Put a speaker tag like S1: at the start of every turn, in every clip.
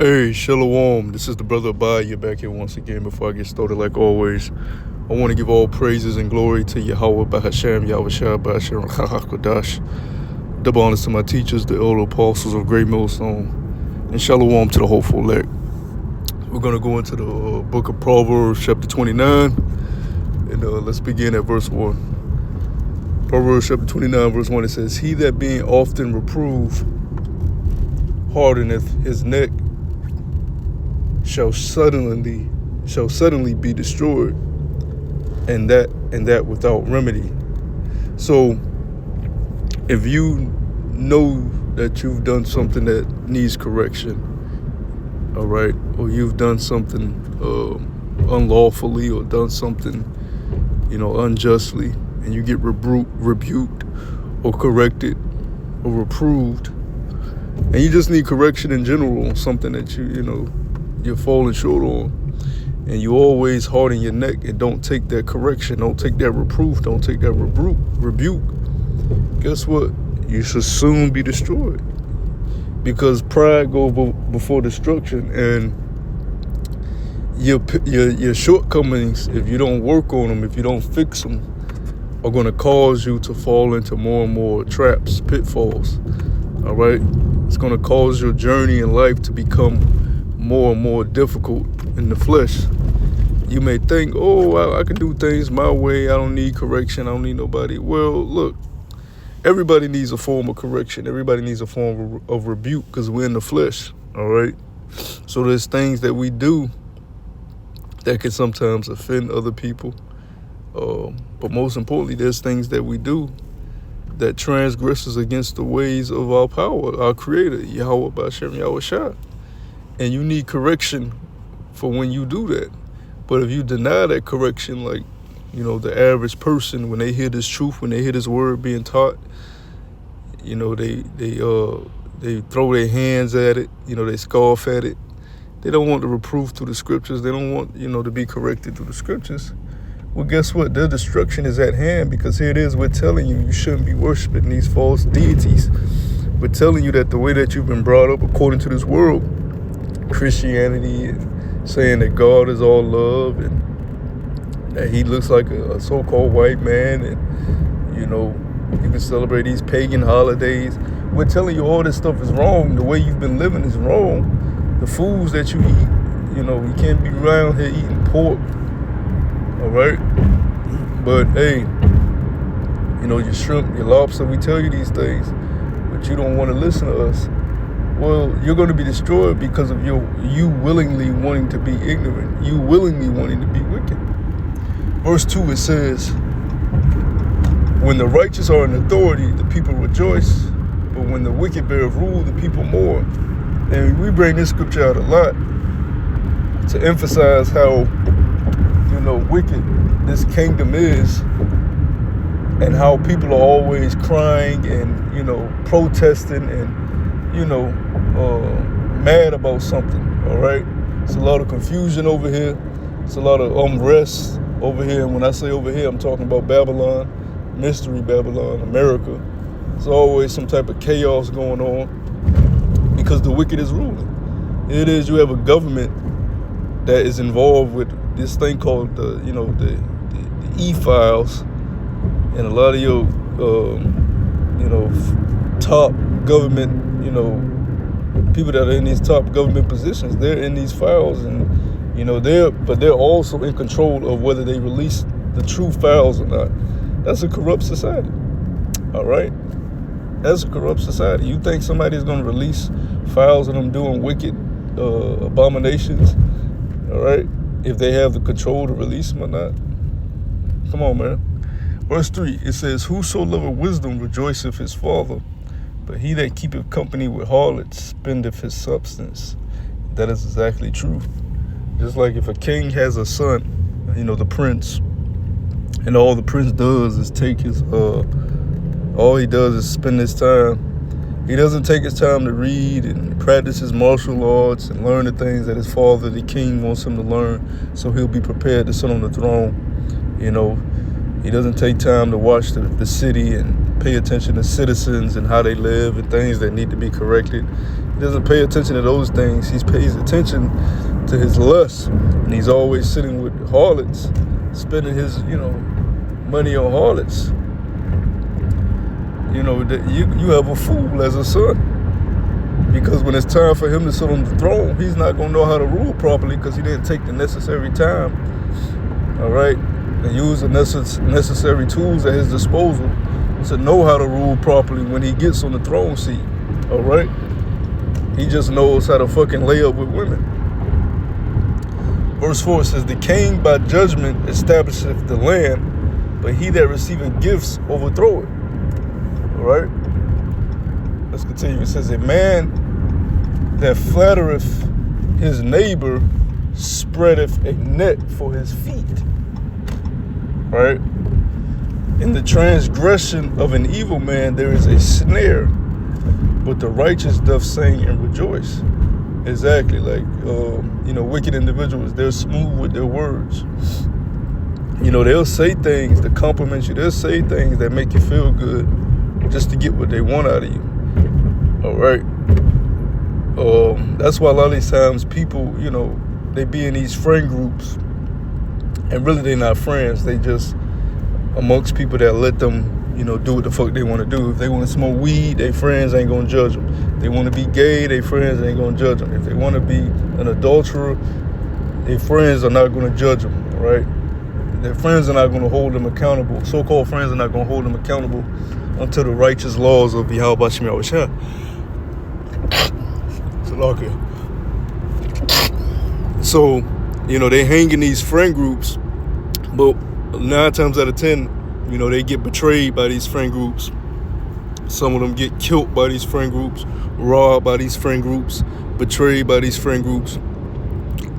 S1: Hey, Shalom. This is the brother Abaya. You're back here once again. Before I get started, like always, I want to give all praises and glory to Yahweh Bahashem, Yahweh Shah Bahashem, Kodash. Double honors to my teachers, the old apostles of Great Millstone, and Shalom to the hopeful elect. We're going to go into the book of Proverbs, chapter 29, and let's begin at verse 1. Proverbs chapter 29, verse 1, it says, "He that being often reproved hardeneth his neck shall suddenly be destroyed, and that without remedy." So if you know that you've done something that needs correction, all right, or you've done something unlawfully, or done something unjustly, and you get rebuked or corrected or reproved, and you just need correction in general on something that you're falling short on, and you always harden your neck and don't take that correction, don't take that reproof, don't take that rebuke, guess what? You should soon be destroyed, because pride goes before destruction, and your shortcomings, if you don't work on them, if you don't fix them, are going to cause you to fall into more and more traps, pitfalls. All right, it's going to cause your journey in life to become more and more difficult in the flesh. You may think, oh, I can do things my way, I don't need correction, I don't need nobody. Well, look, everybody needs a form of correction, everybody needs a form of rebuke, because we're in the flesh. All right, so there's things that we do that can sometimes offend other people, but most importantly, there's things that we do that transgresses against the ways of our power, our creator, Yahweh Bashem, Yahweh Shah. And you need correction for when you do that. But if you deny that correction, like, the average person, when they hear this truth, when they hear this word being taught, they throw their hands at it, they scoff at it. They don't want the reproof through the scriptures. They don't want, to be corrected through the scriptures. Well, guess what? Their destruction is at hand, because here it is, we're telling you shouldn't be worshiping these false deities. We're telling you that the way that you've been brought up according to this world, Christianity, and saying that God is all love, and that he looks like a so-called white man, and you can celebrate these pagan holidays. We're telling you all this stuff is wrong. The way you've been living is wrong. The foods that you eat, you can't be around here eating pork. All right, but hey, your shrimp, your lobster, we tell you these things, but you don't want to listen to us. Well, you're going to be destroyed because of you willingly wanting to be ignorant, you willingly wanting to be wicked. Verse 2, it says, "When the righteous are in authority, the people rejoice, but when the wicked bear rule, the people mourn." And we bring this scripture out a lot to emphasize how wicked this kingdom is, and how people are always crying and protesting and mad about something. All right, it's a lot of confusion over here, it's a lot of unrest over here, and when I say over here, I'm talking about Babylon, mystery Babylon, America. There's always some type of chaos going on because the wicked is ruling. It is, you have a government that is involved with this thing called the e-files, and a lot of your top government people that are in these top government positions, they're in these files, and they're also in control of whether they release the true files or not. That's a corrupt society. All right, that's a corrupt society. You think somebody's going to release files of them doing wicked abominations, all right, if they have the control to release them or not? Come on, man. Verse 3, it says, "Whoso loveth wisdom rejoiceth his father, but he that keepeth company with harlots spendeth his substance." That is exactly true. Just like if a king has a son, the prince, and all the prince does is take his, all he does is spend his time. He doesn't take his time to read and practice his martial arts and learn the things that his father, the king, wants him to learn, so he'll be prepared to sit on the throne. He doesn't take time to watch the city and pay attention to citizens and how they live and things that need to be corrected. He doesn't pay attention to those things. He pays attention to his lust. And he's always sitting with harlots, spending his, money on harlots. You have a fool as a son. Because when it's time for him to sit on the throne, he's not going to know how to rule properly because he didn't take the necessary time, all right, and use the necessary tools at his disposal to know how to rule properly when he gets on the throne seat, all right? He just knows how to fucking lay up with women. Verse 4 says, the king by judgment establisheth the land, but he that receiveth gifts overthrow it, all right? Let's continue. It says, a man that flattereth his neighbor spreadeth a net for his feet. Right? In the transgression of an evil man there is a snare, but the righteous doth sing and rejoice. Exactly. Like, wicked individuals, they're smooth with their words. They'll say things to compliment you. They'll say things that make you feel good just to get what they want out of you. All right. That's why a lot of these times people, they be in these friend groups and really they're not friends. They just amongst people that let them, do what the fuck they want to do. If they want to smoke weed, their friends ain't going to judge them. If they want to be gay, their friends ain't going to judge them. If they want to be an adulterer, their friends are not going to judge them, all right? Their friends are not going to hold them accountable. So-called friends are not going to hold them accountable unto the righteous laws of Yahweh Shemel Shah. So, they hang in these friend groups, but 9 times out of 10, they get betrayed by these friend groups. Some of them get killed by these friend groups, robbed by these friend groups, betrayed by these friend groups,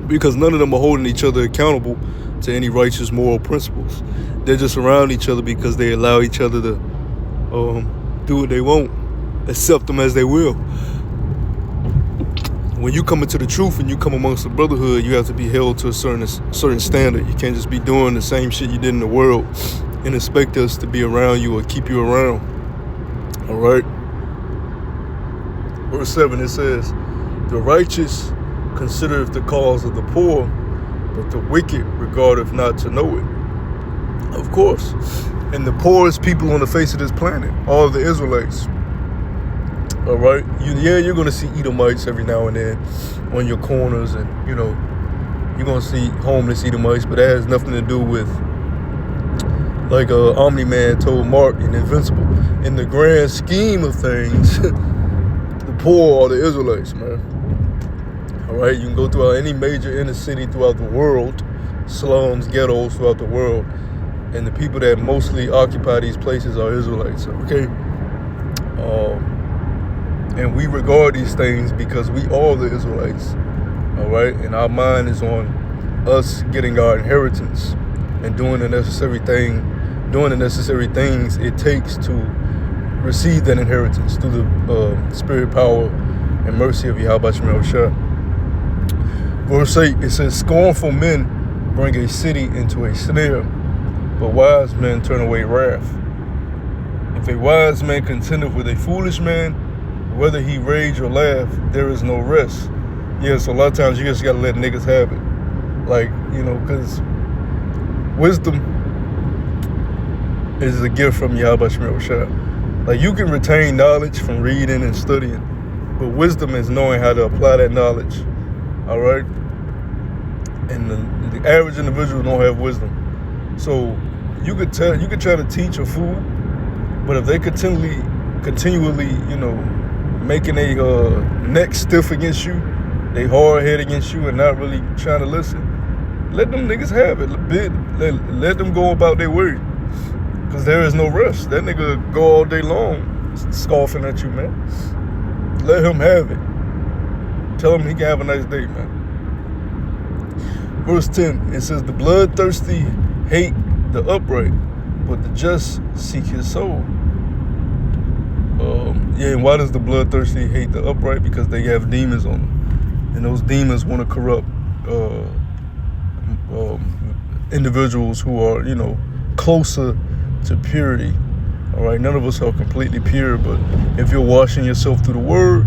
S1: because none of them are holding each other accountable to any righteous moral principles. They're just around each other because they allow each other to do what they want, accept them as they will. When you come into the truth and you come amongst the brotherhood, you have to be held to a certain standard. You can't just be doing the same shit you did in the world and expect us to be around you or keep you around. All right? Verse 7, it says, the righteous considereth the cause of the poor, but the wicked regardeth not to know it. Of course. And the poorest people on the face of this planet, all the Israelites. All right, you're gonna see Edomites every now and then on your corners, and you're gonna see homeless Edomites, but that has nothing to do with, like Omni-Man told Mark in Invincible. In the grand scheme of things, the poor are the Israelites, man. All right, you can go throughout any major inner city throughout the world, slums, ghettos throughout the world, and the people that mostly occupy these places are Israelites. Okay. And we regard these things because we are the Israelites, all right? And our mind is on us getting our inheritance and doing the necessary things it takes to receive that inheritance through the spirit, power, and mercy of Yahweh Shemel Shah. Verse 8, it says, scornful men bring a city into a snare, but wise men turn away wrath. If a wise man contendeth with a foolish man, whether he rage or laugh, there is no rest. Yeah, so a lot of times you just gotta let niggas have it. Like, because wisdom is a gift from Yahweh Shemel Shah. Like, you can retain knowledge from reading and studying, but wisdom is knowing how to apply that knowledge. All right? And the average individual don't have wisdom. So you could try to teach a fool, but if they continually, making a neck stiff against you, they hard head against you and not really trying to listen, let them niggas have it. Let them go about their way, because there is no rest. That nigga go all day long scoffing at you, man. Let him have it. Tell him he can have a nice day, man. Verse 10, it says, the bloodthirsty hate the upright, but the just seek his soul. And why does the bloodthirsty hate the upright? Because they have demons on them, and those demons want to corrupt individuals who are, closer to purity. All right, none of us are completely pure, but if you're washing yourself through the word,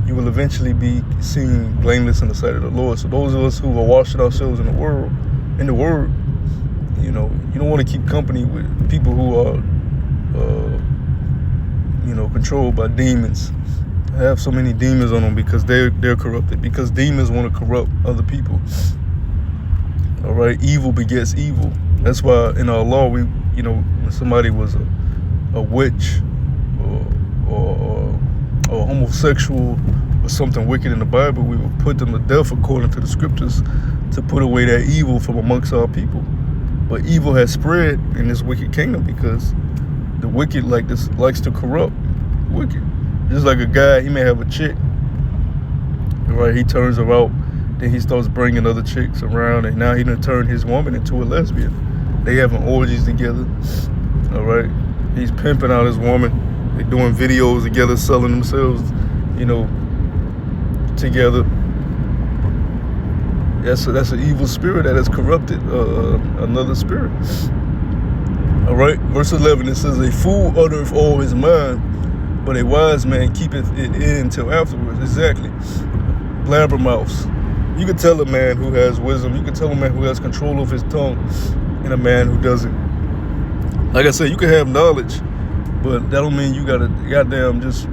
S1: you will eventually be seen blameless in the sight of the Lord. So those of us who are washing ourselves in the Word, you don't want to keep company with people who are, controlled by demons. Have so many demons on them because they're corrupted. Because demons want to corrupt other people. All right, evil begets evil. That's why in our law, when somebody was a witch or homosexual or something wicked in the Bible, we would put them to death according to the scriptures to put away that evil from amongst our people. But evil has spread in this wicked kingdom because the wicked likes to corrupt wicked. Just like a guy, he may have a chick, right? He turns her out, then he starts bringing other chicks around, and now he done turned his woman into a lesbian. They having orgies together, all right? He's pimping out his woman. They doing videos together, selling themselves, together. That's an evil spirit that has corrupted another spirit. All right, verse 11, it says, a fool uttereth all his mind, but a wise man keepeth it in till afterwards. Exactly. Blabbermouths. You can tell a man who has wisdom. You can tell a man who has control of his tongue and a man who doesn't. Like I said, you can have knowledge, but that don't mean you gotta goddamn just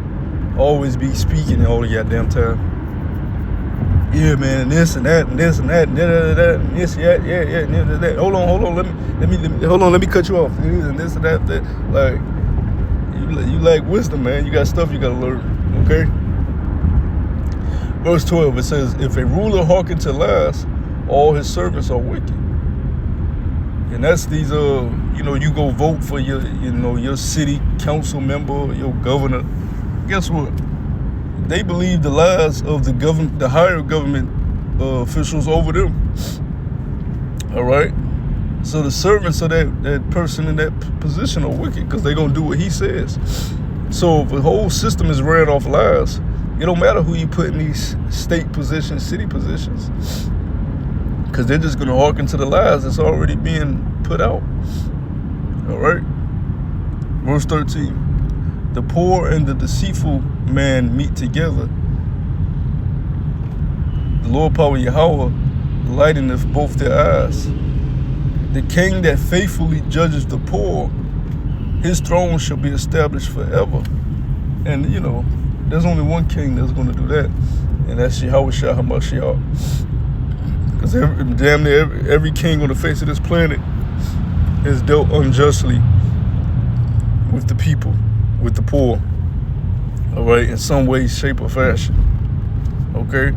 S1: always be speaking all the goddamn time. Yeah, man, and this and that and this and that and that and this, yeah, and that. Hold on. Let me cut you off. And this and that. Like, you lack wisdom, man. You got stuff you gotta learn. Okay. Verse 12, it says, if a ruler hearken to lies, all his servants are wicked. And that's these you go vote for your city council member, your governor. Guess what? They believe the lies of the government, the higher government officials over them. All right. So the servants of that person in that position are wicked because they're gonna do what he says. So if the whole system is ran off lies, it don't matter who you put in these state positions, city positions, because they're just gonna hearken to the lies that's already being put out. All right. Verse 13. The poor and the deceitful man meet together. The Lord power Yahweh lighteneth both their eyes. The king that faithfully judges the poor, his throne shall be established forever. And there's only one king that's going to do that, and that's Yahweh Shah HaMashiach. Because damn near every king on the face of this planet has dealt unjustly with the people, with the poor, all right, in some way, shape, or fashion, okay?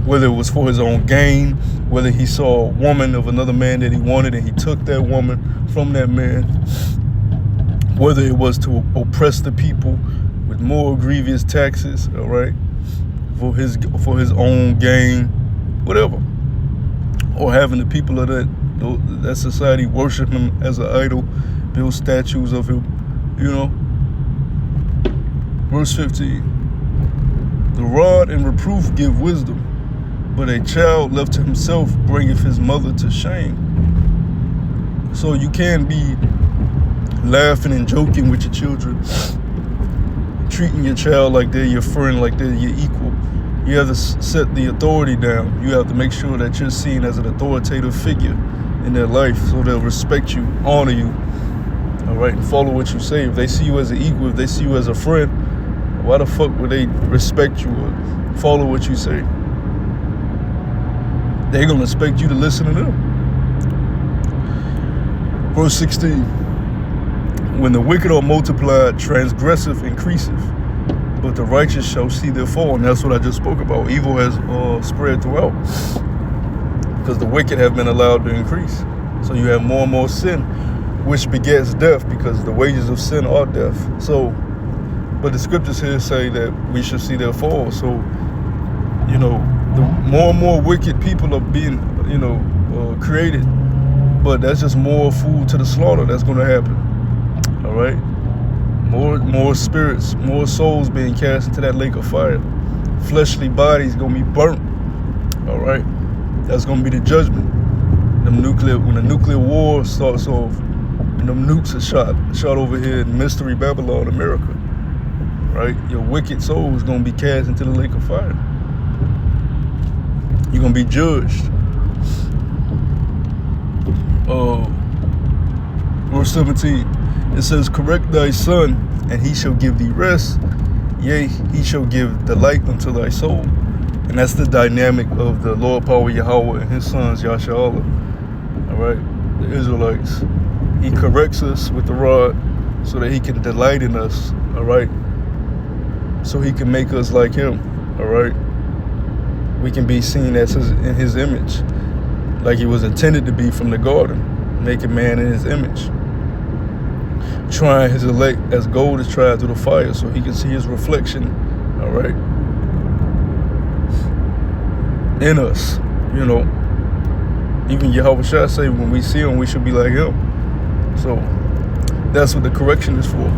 S1: Whether it was for his own gain, whether he saw a woman of another man that he wanted and he took that woman from that man, whether it was to oppress the people with more grievous taxes, all right, for his own gain, whatever, or having the people of that society worship him as an idol, build statues of him, Verse 15, the rod and reproof give wisdom, but a child left to himself bringeth his mother to shame. So you can't be laughing and joking with your children, treating your child like they're your friend, like they're your equal. You have to set the authority down. You have to make sure that you're seen as an authoritative figure in their life so they'll respect you, honor you, all right, and follow what you say. If they see you as an equal, if they see you as a friend, why the fuck would they respect you or follow what you say? They're going to expect you to listen to them. Verse 16, when the wicked are multiplied, transgressive increaseth, but the righteous shall see their fall. And that's what I just spoke about. Evil has spread throughout because the wicked have been allowed to increase. So you have more and more sin, which begets death, because the wages of sin are death. So, but the scriptures here say that we should see their fall. So, the more and more wicked people are being, created, but that's just more food to the slaughter that's going to happen. All right, more spirits, more souls being cast into that lake of fire. Fleshly bodies going to be burnt. All right, that's going to be the judgment. When the nuclear war starts off, and them nukes are shot over here in Mystery Babylon, America. right? Your wicked soul is going to be cast into the lake of fire. You're going to be judged. Verse 17, it says, correct thy son, and he shall give thee rest. Yea, he shall give delight unto thy soul. And that's the dynamic of the Lord Power Yahweh and his sons, Yasharahla. All right, the Israelites. He corrects us with the rod so that he can delight in us. All right, so he can make us like him. All right, we can be seen as in his image, like he was intended to be from the garden, making man in his image. Trying his elect as gold is tried through the fire, so he can see his reflection, all right, in us. You know, even Yahweh Shah say when we see him, we should be like him. So that's what the correction is for.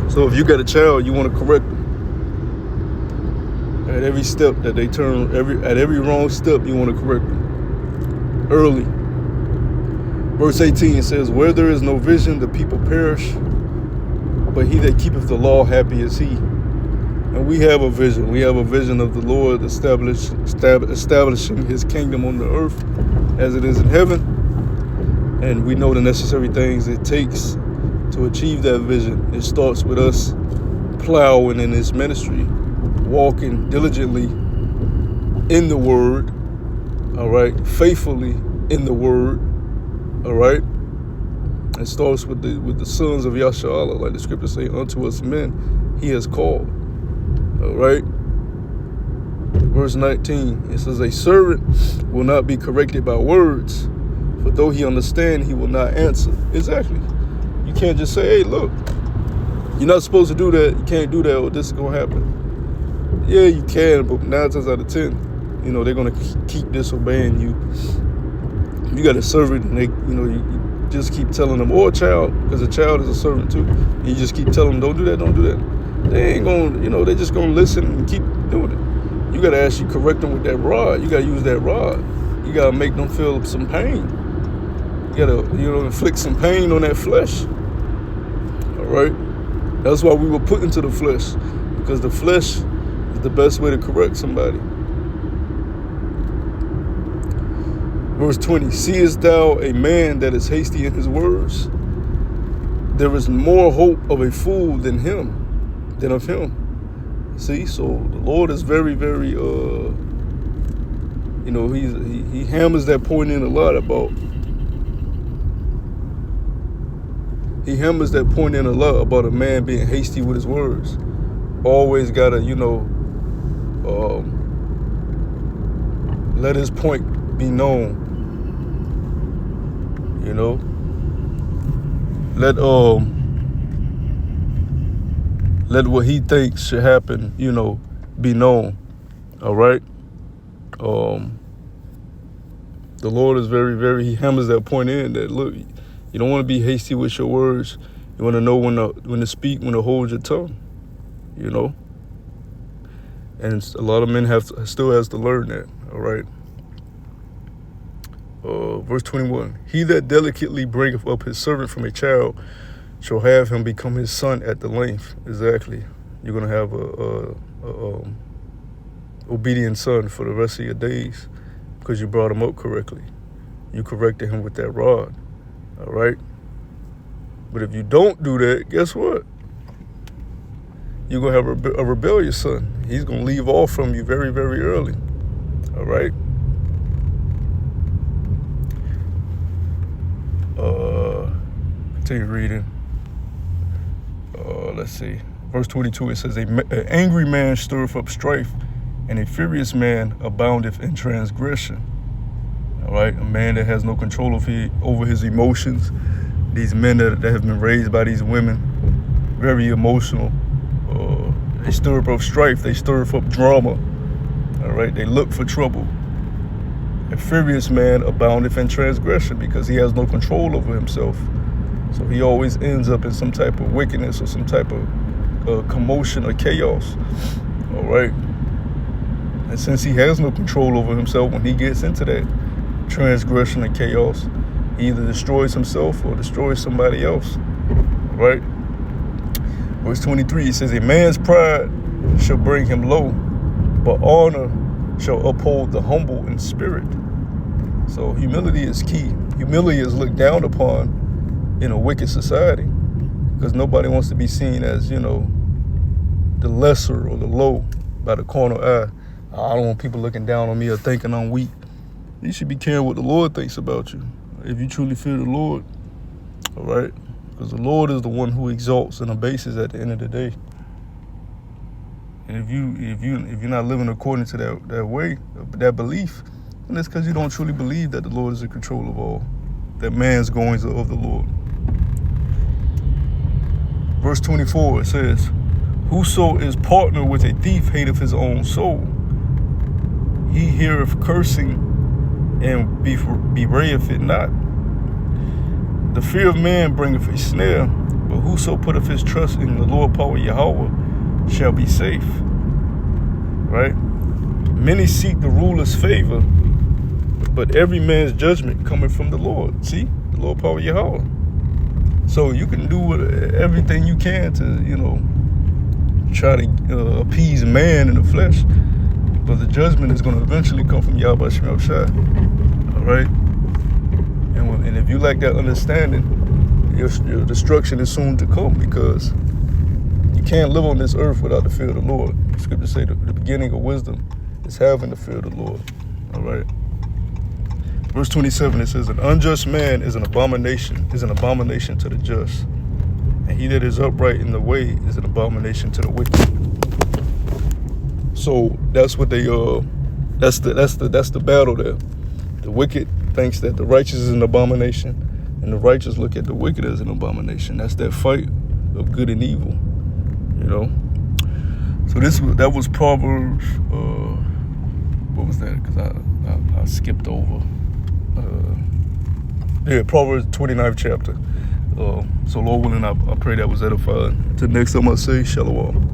S1: So if you got a child, you want to correct them. At every step that they turn, at every wrong step, you want to correct them early. Verse 18 says, where there is no vision, the people perish, but he that keepeth the law, happy is he. And we have a vision. We have a vision of the Lord establishing his kingdom on the earth as it is in heaven. And we know the necessary things it takes to achieve that vision. It starts with us plowing in this ministry, walking diligently in the word, all right, faithfully in the word. All right, it starts with the sons of Yasharahla, like the scriptures say, unto us men he has called. All right, verse 19, it says, a servant will not be corrected by words, for though he understand, he will not answer. Exactly. You can't just say, hey, look, you're not supposed to do that, you can't do that, or this is gonna happen. Yeah, you can, but 9 times out of 10, you know, they're gonna keep disobeying you. You got a servant, and you you just keep telling them, or a child, because a child is a servant too. And you just keep telling them, don't do that, don't do that. They ain't gonna, they're just gonna listen and keep doing it. You gotta actually correct them with that rod. You gotta use that rod. You gotta make them feel some pain. You gotta, inflict some pain on that flesh. All right. That's why we were put into the flesh, because the flesh is the best way to correct somebody. Verse 20, seest thou a man that is hasty in his words? There is more hope of a fool than of him. See, so the Lord is very, very, he hammers that point in a lot about. He hammers that point in a lot about a man being hasty with his words. Always gotta, let his point be known. Let what he thinks should happen, be known. All right. The Lord is very, very, he hammers that point in that, look, you don't want to be hasty with your words. You want to know when to speak, when to hold your tongue, And a lot of men still has to learn that. All right. Verse 21, he that delicately bringeth up his servant from a child shall have him become his son at the length. Exactly. You're going to have a obedient son for the rest of your days because you brought him up correctly. You corrected him with that rod. All right. But if you don't do that, guess what? You're going to have a rebellious son. He's going to leave off from you very, very early. All right. Continue reading. Let's see. Verse 22, it says, an angry man stirreth up strife, and a furious man aboundeth in transgression. All right. A man that has no control over his emotions. These men that have been raised by these women, very emotional. They stir up strife. They stir up drama. All right. They look for trouble. A furious man aboundeth in transgression because he has no control over himself. So he always ends up in some type of wickedness or some type of commotion or chaos. All right. And since he has no control over himself, when he gets into that transgression and chaos, he either destroys himself or destroys somebody else. Right. Verse 23, it says, a man's pride shall bring him low, but honor shall uphold the humble in spirit. So humility is key. Humility is looked down upon in a wicked society because nobody wants to be seen as, you know, the lesser or the low by the corner eye. I don't want people looking down on me or thinking I'm weak. You should be caring what the Lord thinks about you. If you truly fear the Lord, all right? Because the Lord is the one who exalts and abases at the end of the day. And if you're not living according to that way, that belief, then it's because you don't truly believe that the Lord is in control of all, that man's goings are of the Lord. Verse 24, it says, whoso is partner with a thief hateth his own soul. He heareth cursing and bewrayeth it not. The fear of man bringeth a snare, but whoso putteth his trust in the Lord power Yahweh shall be safe. Right? Many seek the ruler's favor, but every man's judgment coming from the Lord. See? The Lord power Yahweh. So you can do everything you can to, you know, try to appease man in the flesh, but the judgment is going to eventually come from Yahweh Shemel Shai. All right? And if you lack that understanding, your destruction is soon to come, because you can't live on this earth without the fear of the Lord. The scriptures say the beginning of wisdom is having the fear of the Lord. All right. Verse 27, it says, an unjust man is an abomination to the just, and he that is upright in the way is an abomination to the wicked. So that's what they that's the battle there. The wicked thinks that the righteous is an abomination, and the righteous look at the wicked as an abomination. That's that fight of good and evil, you know. So that was Proverbs. What was that? Because I skipped over. Proverbs 29th chapter. So Lord willing, I pray that was edifying. Till next time I say shalom.